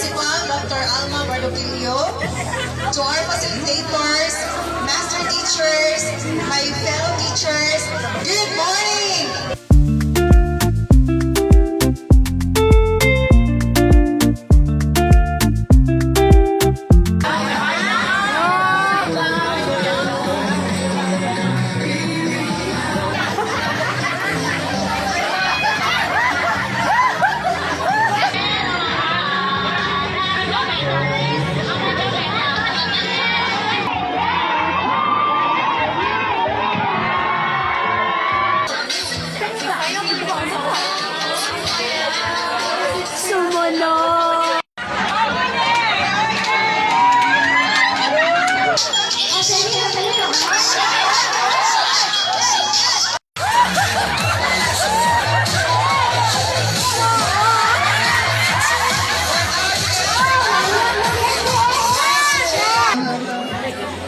Principal, Dr. Alma Bardoquillo, to our facilitators, master teachers, my fellow teachers, good morning! Sumunod!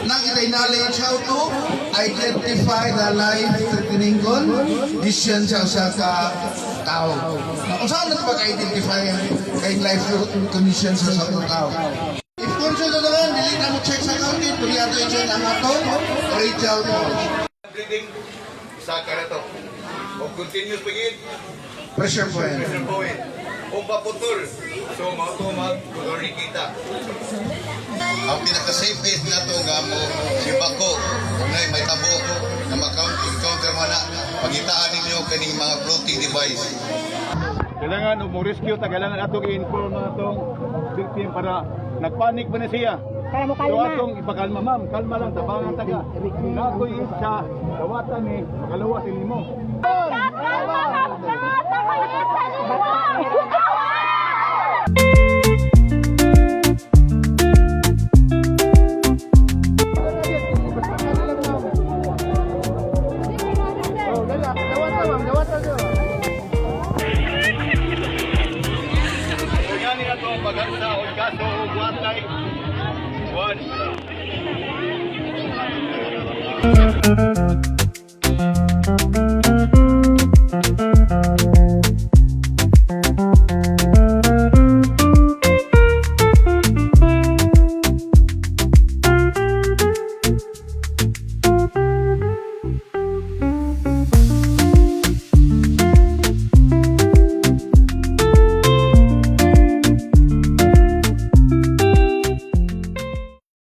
Nang i-knowledge how to identify the life-threatening condition sa tao. Kung saan nagpag-identify kay life condition sa tao? If consult naman, dili na mo check sa accounting, tuliado i-check ang atong Rachel College. Breathing sa karato. O continuous pagid. Pressure point. Pressure point. O paputol. So, mag-putol ni kita. Ang pinaka-safest na ito nga mo, si Bako, kung may tabo, na ma-encounter mo na, pagitaan ninyo kaning mga floating device. Kailangan mo rescue ta, kailangan atong i-inform na itong victim para nagpanik ba na siya. Kaya mo So kalma. atong ipakalma, ma'am, kalma lang, tabangan taga. Nakoy sa dawatan ni, makalawa si Limo. Yan nila itong pag-asa o kaso o buwan like 1.